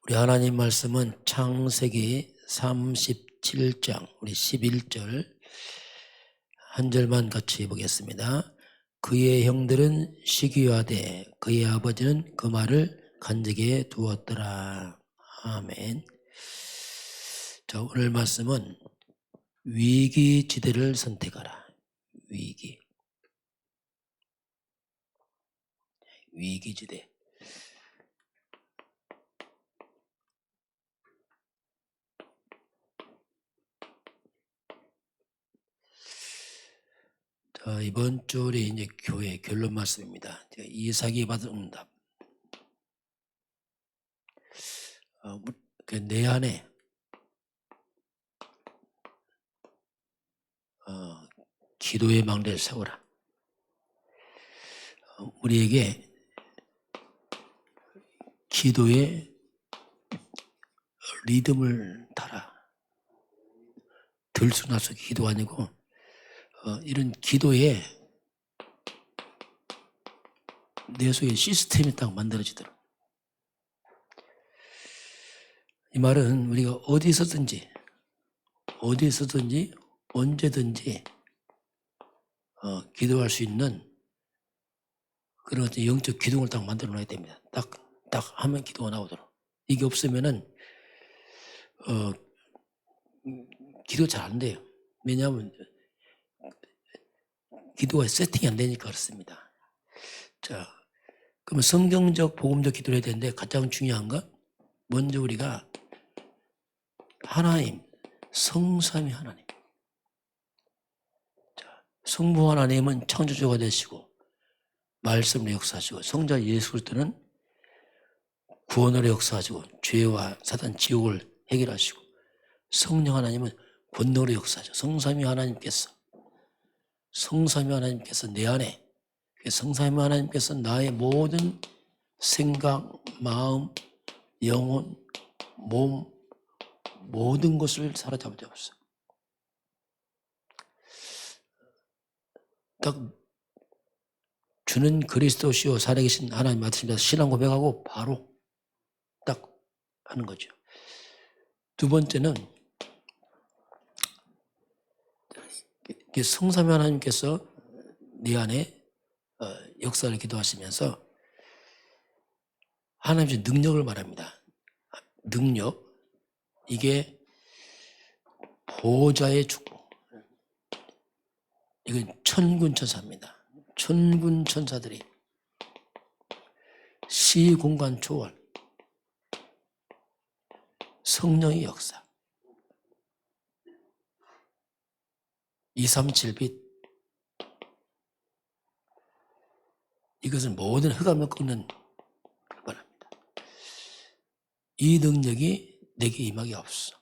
우리 하나님 말씀은 창세기 37장 우리 11절 한 절만 같이 보겠습니다. 그의 형들은 시기하되 그의 아버지는 그 말을 간직해 두었더라. 아멘. 자, 오늘 말씀은 위기지대를 선택하라. 위기지대. 자, 이번 주에 이제 교회 결론 말씀입니다. 이삭이 받은 응답. 내 안에 기도의 망대를 세워라. 우리에게 기도의 리듬을 달아. 들쑥날쑥 기도 아니고 이런 기도에 내 속에 시스템이 딱 만들어지도록. 이 말은 우리가 어디서든지 언제든지 기도할 수 있는 그런 영적 기둥을 딱 만들어 놔야 됩니다. 딱 하면 기도가 나오도록. 이게 없으면은 기도 잘 안 돼요. 왜냐하면 기도가 세팅이 안 되니까 그렇습니다. 자, 그러면 성경적 복음적 기도를 해야 되는데 가장 중요한 건 먼저 우리가 하나님, 성삼위 하나님. 자, 성부 하나님은 창조주가 되시고 말씀으로 역사하시고 성자 예수 그리스도는 구원으로 역사하시고 죄와 사단 지옥을 해결하시고 성령 하나님은 권능으로 역사하죠. 성삼위 하나님께서 내 안에 성삼위 하나님께서 나의 모든 생각, 마음, 영혼, 몸 모든 것을 사로잡으셨어. 딱 주는 그리스도시요 살아계신 하나님 맞습니다. 신앙 고백하고 바로 딱 하는 거죠. 두 번째는 성삼위 하나님께서 내 안에 역사를 기도하시면서 하나님의 능력을 말합니다. 능력, 이게 보좌의 축복. 이건 천군천사입니다. 천군천사들이 시공간 초월, 성령의 역사, 237빛, 이것은 모든 흑암을 꺾는 바랍니다. 이 능력이 내게 임하기 없어.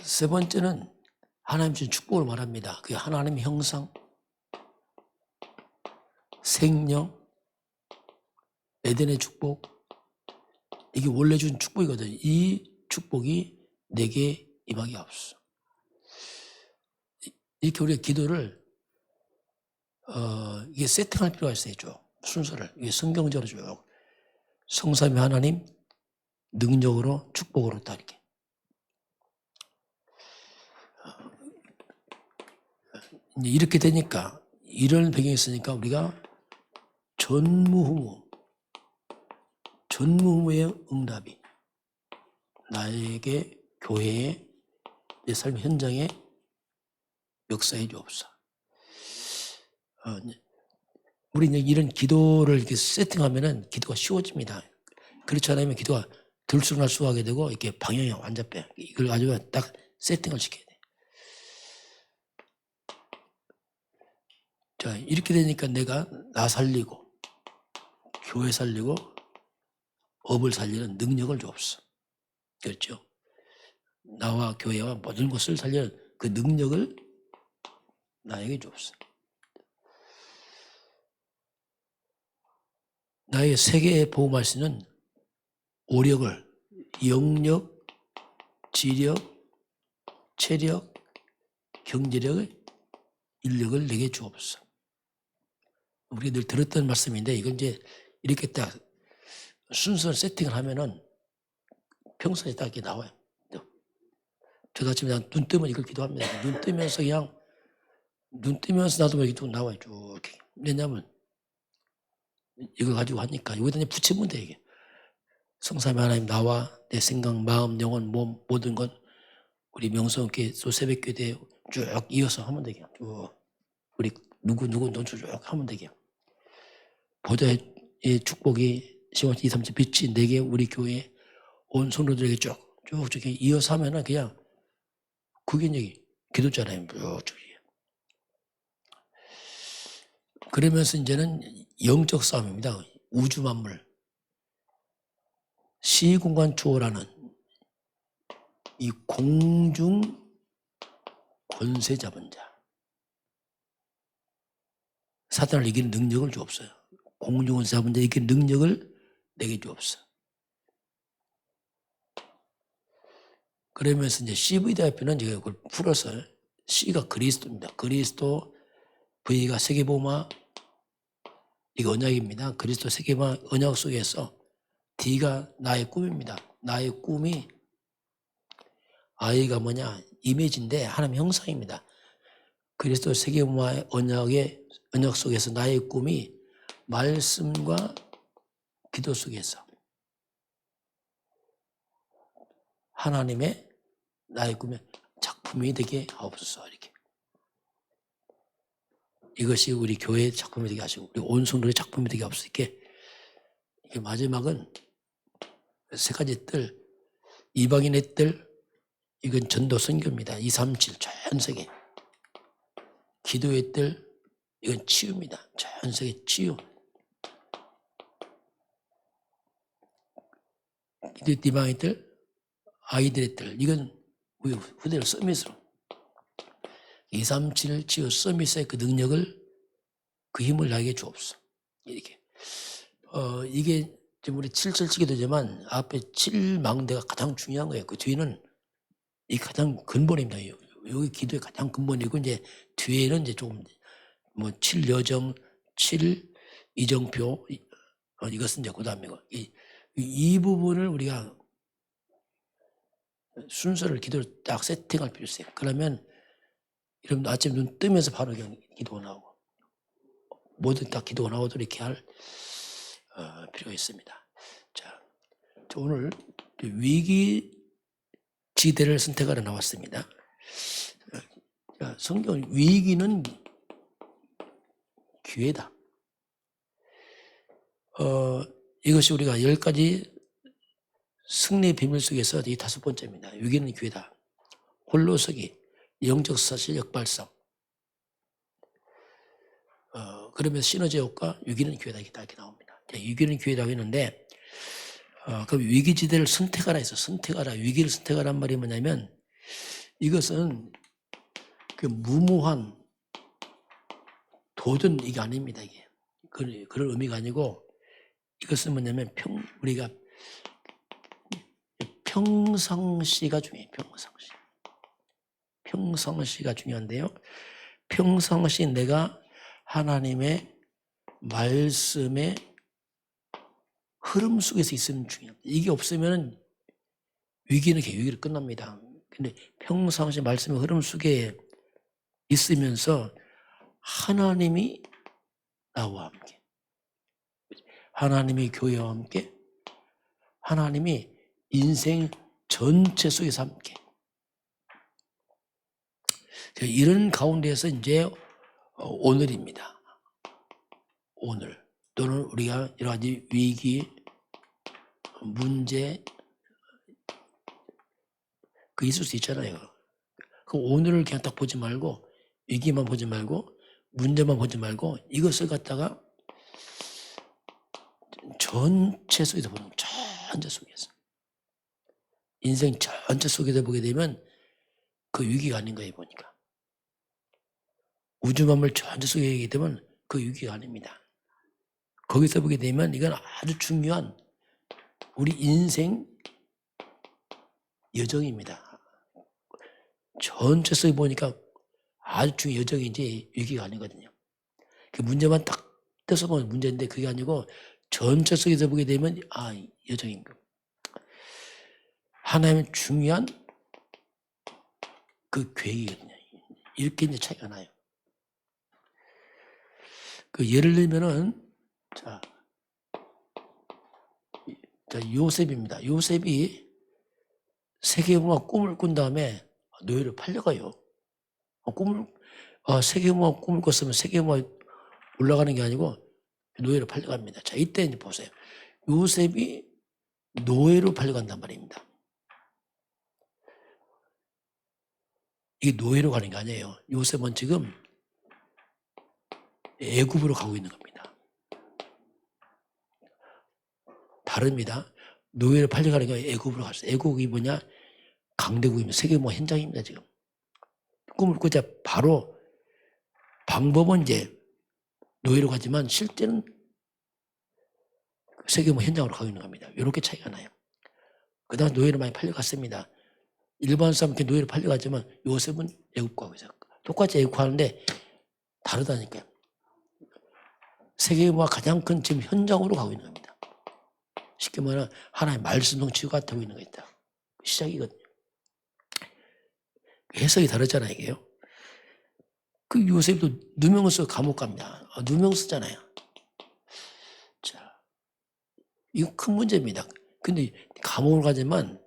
세 번째는 하나님 주신 축복을 말합니다. 그게 하나님의 형상, 생명, 에덴의 축복, 이게 원래 준 축복이거든요. 이 축복이 내게 임하기 없어. 이렇게 우리가 기도를 이게 세팅할 필요가 있어요. 쭉 순서를 이게 성경적으로 쭉 성삼위 하나님 능력으로 축복으로 딱 이렇게. 이제 이렇게 되니까 이런 배경이 있으니까 우리가 전무후무의 응답이 나에게 교회에 내 삶 현장에 역사해 주옵소서. 우리 이제 이런 기도를 이렇게 세팅하면은 기도가 쉬워집니다. 그렇지 않으면 기도가 들쑥날쑥하게 되고 이렇게 방향이 완전 빼. 이걸 가지고 딱 세팅을 시켜야 돼. 자, 이렇게 되니까 내가 나 살리고 교회 살리고 업을 살리는 능력을 주옵소서. 그렇죠? 나와 교회와 모든 것을 살리는 그 능력을 나에게 주옵소서. 나의 세계에 보험할 수 있는 오력을, 영력, 지력, 체력, 경제력을, 인력을 내게 주옵소서. 우리가 늘 들었던 말씀인데 이건 이제 이렇게 딱 순서를 세팅을 하면은 평소에 딱 이렇게 나와요. 저도 아침에 그냥 눈 뜨면 이걸 기도합니다. 눈 뜨면서 나도 이렇게 쭉 나와요. 쭉 이렇게. 왜냐면 이걸 가지고 하니까 여기다 이제 붙이면 돼 이게. 성삼위 하나님 나와 내 생각, 마음, 영혼, 몸 모든 건 우리 명성교회 또 새벽교회 쭉 이어서 하면 되게 쭉 우리 누구 쭉 하면 되게 보좌의 축복이 시원 2, 3주 빛이 내게 우리 교회 온 성도들에게 쭉 이어서 하면은 그냥 그게 이제 기도잖아요. 쭉. 그러면서 이제는 영적 싸움입니다. 우주 만물 시공간 초월하는 이 공중 권세 잡은 자 사탄을 이기는 능력을 주옵소요. 공중 권세 잡은 자 이기는 능력을 내게 주옵소요. 그러면서 이제 CV대표는 이제 그걸 풀어서 C가 그리스도입니다. 그리스도, V가 세계보마, 이게 언약입니다. 그리스도 세계보마 언약 속에서 D가 나의 꿈입니다. 나의 꿈이 I가 뭐냐? 이미지인데 하나님 형상입니다. 그리스도 세계보마 언약 속에서 나의 꿈이 말씀과 기도 속에서 하나님의 나의 꿈의 작품이 되게 하옵소서. 이렇게 이것이 우리 교회의 작품이 되게 하시고 우리 온 성도의 작품이 되게 하옵소서. 이렇게 마지막은 세 가지 뜰 이방인의 뜰 이건 전도 선교입니다. 237 전 세계 기도의 뜰 이건 치유입니다. 전 세계 치유. 이방인의 뜰 아이들의 뜰 이건 우리 후대를 서밋으로 237 치유 서밋의 그 능력을 그 힘을 나에게 주옵소서. 이렇게 이게 지금 우리 777 기도지만 앞에 7망대가 가장 중요한 거예요. 그 뒤는 이 가장 근본입니다. 여기 기도의 가장 근본이고 이제 뒤에는 이제 조금 뭐 7여정, 7 이정표 이것은 이제 그다음이고 이 부분을 우리가 순서를 기도를 딱 세팅할 필요 있어요. 그러면 여러분 아침 눈 뜨면서 바로 그냥 기도가 나오고 뭐든 딱 기도가 나오도록 이렇게 할 필요가 있습니다. 자, 오늘 위기 지대를 선택하러 나왔습니다. 성경 위기는 기회다. 이것이 우리가 10가지 승리의 비밀 속에서 이 5번째입니다. 위기는 기회다. 홀로서기, 영적 사실 역발상. 그러면서 시너지 효과, 위기는 기회다 이렇게 나옵니다. 위기는 기회라고 했는데 그 위기지대를 선택하라 해서 선택하라, 위기를 선택하란 말이 뭐냐면 이것은 그 무모한 도전 이게 아닙니다. 이게 그런 의미가 아니고 이것은 뭐냐면 우리가 평상시가 중요해요. 평상시가 중요한데요. 평상시 내가 하나님의 말씀의 흐름 속에서 있으면 중요합니다. 이게 없으면 위기를 끝납니다. 근데 평상시 말씀의 흐름 속에 있으면서 하나님이 나와 함께, 하나님이 교회와 함께, 하나님이 인생 전체 속에서 함께. 이런 가운데에서 이제 오늘입니다. 오늘 또는 우리가 여러 가지 위기, 문제 그 있을 수 있잖아요. 그 오늘을 그냥 딱 보지 말고 위기만 보지 말고 문제만 보지 말고 이것을 갖다가 전체 속에서 보는 거예요. 전체 속에서. 인생 전체 속에서 보게 되면 그 위기가 아닌 거예요. 보니까. 우주 만물 전체 속에 보게 되면 그 위기가 아닙니다. 거기서 보게 되면 이건 아주 중요한 우리 인생 여정입니다. 전체 속에 보니까 아주 중요한 여정이지 위기가 아니거든요. 그 문제만 딱 떼서 보면 문제인데 그게 아니고 전체 속에서 보게 되면 여정임금. 하나님의 중요한 그 계획이거든요. 이렇게 이제 차이가 나요. 그 예를 들면은 자 요셉입니다. 요셉이 세계문화 꿈을 꾼 다음에 노예로 팔려가요. 세계문화 꿈을 꿨으면 세계문화 올라가는 게 아니고 노예로 팔려갑니다. 자, 이때 이제 보세요. 요셉이 노예로 팔려간단 말입니다. 이게 노예로 가는 게 아니에요. 요셉은 지금 애굽으로 가고 있는 겁니다. 다릅니다. 노예로 팔려가는 게 애굽으로 갔어요. 애국이 뭐냐? 강대국입니다. 세계문화 현장입니다. 지금 꿈을 꾸자 바로 방법은 이제 노예로 가지만 실제는 세계문화 현장으로 가고 있는 겁니다. 이렇게 차이가 나요. 그다음 노예로 많이 팔려갔습니다. 일반 사람 이렇게 노예로 팔려가지만 요셉은 애국 가고 있어요. 똑같이 애국하는데 다르다니까요. 세계문화 가장 큰 지금 현장으로 가고 있는 겁니다. 쉽게 말하면 하나의 말씀동 치유가 되고 있는 거있다. 시작이거든요. 해석이 다르잖아요, 이게요. 그 요셉도 누명 쓰고 감옥 갑니다. 누명 쓰잖아요. 자, 이거 큰 문제입니다. 근데 감옥을 가지만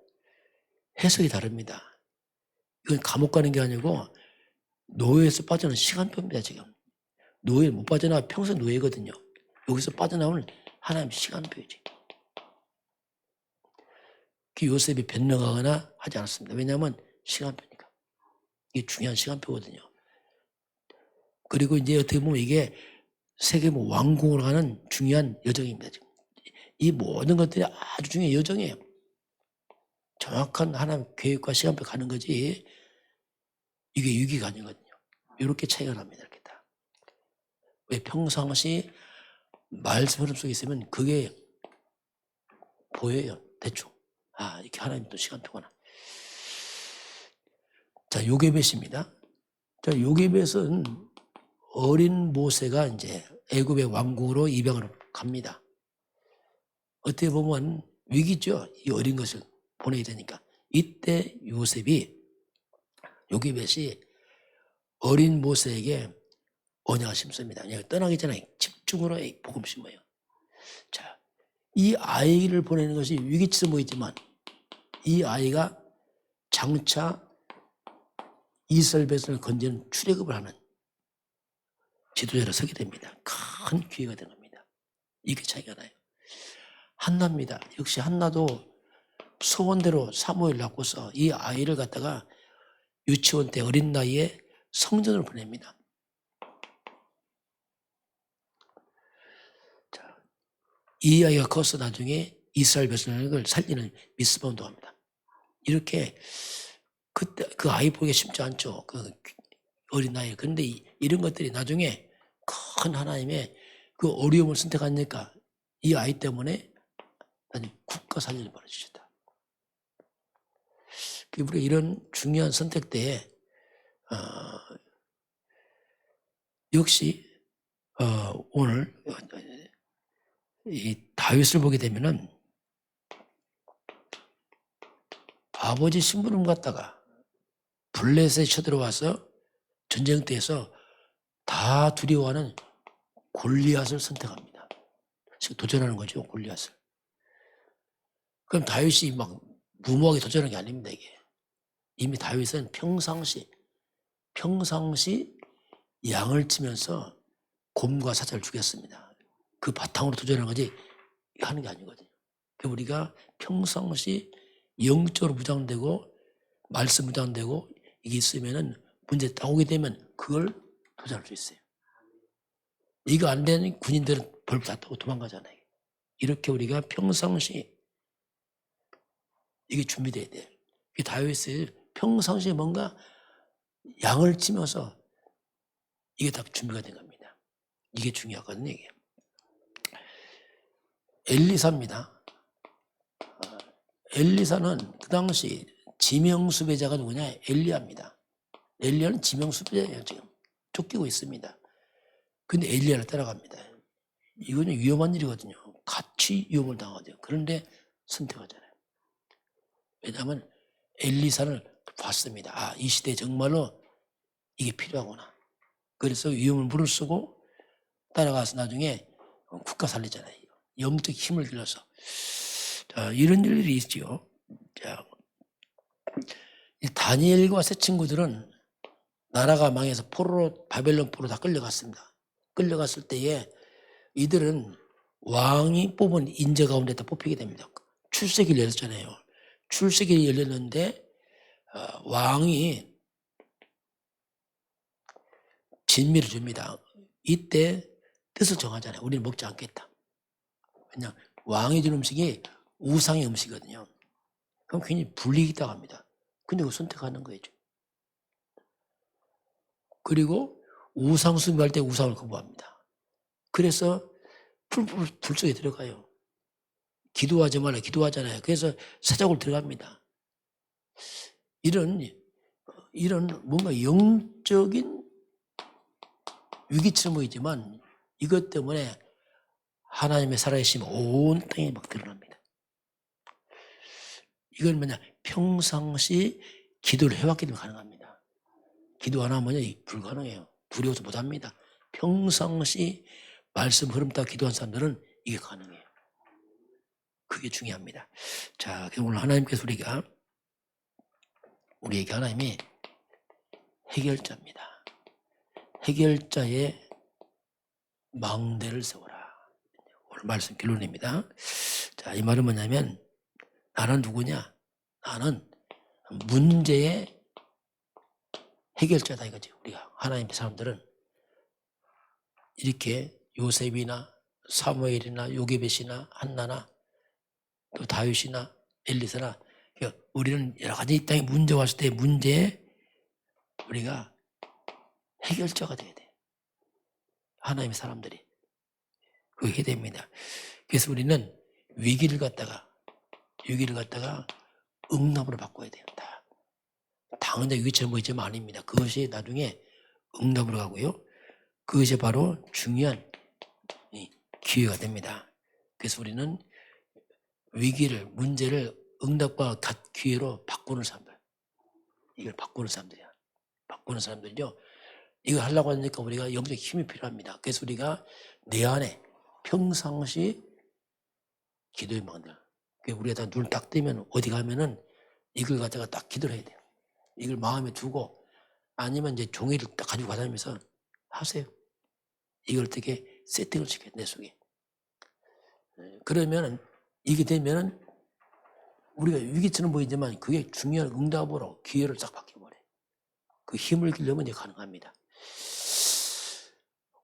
해석이 다릅니다. 이건 감옥 가는 게 아니고 노예에서 빠져나오는 시간표입니다, 지금. 노예 못 빠져나와 평생 노예거든요. 여기서 빠져나오는 하나님 시간표이지. 그 요셉이 변명하거나 하지 않았습니다. 왜냐하면 시간표니까. 이게 중요한 시간표거든요. 그리고 이제 어떻게 보면 이게 세계 왕궁으로 가는 중요한 여정입니다. 지금. 이 모든 것들이 아주 중요한 여정이에요. 정확한 하나님 계획과 시간표 가는 거지 이게 위기가 아니거든요. 이렇게 차이가 납니다. 이렇게 다. 왜 평상시 말씀 흐름 속에 있으면 그게 보여요. 대충. 이렇게 하나님 또 시간표구나. 자, 요게벳입니다. 자, 요게벳은 어린 모세가 이제 애굽의 왕궁으로 입양으로 갑니다. 어떻게 보면 위기죠. 이 어린 것을 보내야 되니까. 이때 요게벳이 어린 모세에게 언약을 심습니다. 떠나기 전에 집중으로 복음 심어요. 자, 이 아이를 보내는 것이 위기처럼 보이지만 이 아이가 장차 이스라엘 백성을 건지는 출애굽을 하는 지도자로 서게 됩니다. 큰 기회가 되는 겁니다. 이게 차이가 나요. 한나입니다. 역시 한나도 소원대로 사무엘 낳고서 이 아이를 갖다가 유치원 때 어린 나이에 성전으로 보냅니다. 자, 이 아이가 커서 나중에 이스라엘 백성을 살리는 미스바 운동합니다. 이렇게 그때 그 아이 보기가 쉽지 않죠. 그 어린 나이에. 그런데 이런 것들이 나중에 큰 하나님의 그 어려움을 선택하니까 이 아이 때문에 국가 살리를 벌어주셨다. 우리가 이런 중요한 선택 때에 역시 오늘 이 다윗을 보게 되면은 아버지 심부름 갔다가 블레셋에 쳐들어와서 전쟁터에서 다 두려워하는 골리앗을 선택합니다. 도전하는 거죠, 골리앗을. 그럼 다윗이 막 무모하게 도전하는 게 아닙니다, 이게. 이미 다윗은 평상시 양을 치면서 곰과 사자를 죽였습니다. 그 바탕으로 도전하는 거지 하는 게 아니거든요. 그러니까 우리가 평상시 영적으로 무장되고 말씀 무장되고 이게 있으면은 문제 딱 오게 되면 그걸 도전할 수 있어요. 이거 안 되는 군인들은 벌 다 타고 도망가잖아요. 이렇게 우리가 평상시 이게 준비돼야 돼요. 다윗이 평상시에 뭔가 양을 치면서 이게 다 준비가 된 겁니다. 이게 중요하거든요. 이게. 엘리사입니다. 엘리사는 그 당시 지명수배자가 누구냐? 엘리야입니다. 엘리야는 지명수배자예요. 지금 쫓기고 있습니다. 근데 엘리야를 따라갑니다. 이거는 위험한 일이거든요. 즉시 위험을 당하거든요. 그런데 선택하잖아요. 왜냐하면 엘리사를 봤습니다. 아, 이 시대에 정말로 이게 필요하구나. 그래서 위험을 무릅쓰고 따라가서 나중에 국가 살리잖아요. 영적 힘을 길러서. 자, 이런 일들이 있죠. 자, 이 다니엘과 세 친구들은 나라가 망해서 포로로, 바벨론 포로 다 끌려갔습니다. 끌려갔을 때에 이들은 왕이 뽑은 인재 가운데 다 뽑히게 됩니다. 출세기를 열었잖아요. 출세기를 열렸는데 왕이 진미를 줍니다. 이때 뜻을 정하잖아요. 우리는 먹지 않겠다. 그냥 왕이 준 음식이 우상의 음식이거든요. 그럼 괜히 불리기 당합니다. 근데 그거 선택하는 거죠. 그리고 우상 숭배할 때 우상을 거부합니다. 그래서 불 속에 들어가요. 기도하지 말라 기도하잖아요. 그래서 사자굴 들어갑니다. 이런 뭔가 영적인 위기처럼 보이지만 이것 때문에 하나님의 살아계심 온 땅에 막 드러납니다. 이건 뭐냐, 평상시 기도를 해왔기 때문에 가능합니다. 기도 안 하면 불가능해요. 두려워서 못합니다. 평상시 말씀 흐름 따라 기도한 사람들은 이게 가능해요. 그게 중요합니다. 자, 오늘 하나님께서 우리에게 하나님이 해결자입니다. 해결자의 망대를 세워라. 오늘 말씀 결론입니다. 자, 이 말은 뭐냐면 나는 누구냐? 나는 문제의 해결자다 이거지. 우리가 하나님의 사람들은 이렇게 요셉이나 사무엘이나 요게벳이나 한나나 또 다윗이나 엘리사나 우리는 여러 가지 이 땅에 문제 왔을 때 문제에 우리가 해결자가 돼야 돼. 하나님의 사람들이 그거 해야 됩니다. 그래서 우리는 위기를 갖다가 응답으로 바꿔야 된다. 당연히 위기처럼 보이지만 아닙니다. 그것이 나중에 응답으로 가고요. 그것이 바로 중요한 기회가 됩니다. 그래서 우리는 위기를, 문제를 응답과 기회로 바꾸는 사람들. 이걸 바꾸는 사람들이야. 바꾸는 사람들이요. 이거 하려고 하니까 우리가 영적 힘이 필요합니다. 그래서 우리가 내 안에 평상시 기도의 망대. 우리가 다 눈을 딱 뜨면 어디 가면은 이걸 갖다가 딱 기도를 해야 돼요. 이걸 마음에 두고 아니면 이제 종이를 딱 가지고 가다니면서 하세요. 이걸 어떻게 세팅을 시켜요, 내 속에. 그러면은 이게 되면은 우리가 위기처럼 보이지만 그게 중요한 응답으로 기회를 싹 바뀌어버려요. 그 힘을 기르면 이제 가능합니다.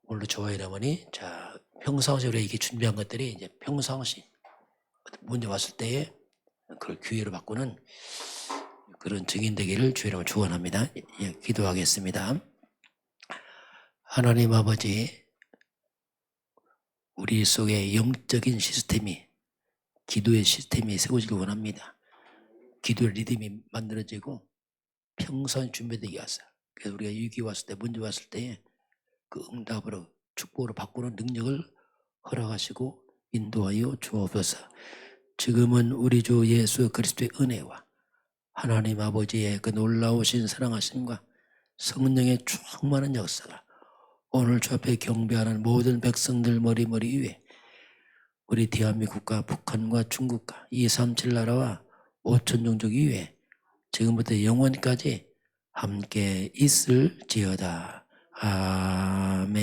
오늘도 좋아요, 여러분이. 자, 평상시 우리가 이게 준비한 것들이 이제 평상시 문제 왔을 때에 그걸 기회로 바꾸는 그런 증인 되기를 주의로 축원합니다. 예, 기도하겠습니다. 하나님 아버지, 우리 속에 영적인 시스템이, 기도의 시스템이 세워지길 원합니다. 기도의 리듬이 만들어지고 평상 준비되게 하소서. 그래서 우리가 위기 왔을 때, 문제 왔을 때에 그 응답으로 축복으로 바꾸는 능력을 허락하시고 인도하여 주옵소서. 지금은 우리 주 예수 그리스도의 은혜와 하나님 아버지의 그 놀라우신 사랑하심과 성령의 충만한 역사가 오늘 주 앞에 경배하는 모든 백성들 머리 위에 우리 대한민국과 북한과 중국과 237 나라와 5천 종족 이외에 지금부터 영원까지 함께 있을지어다. 아멘.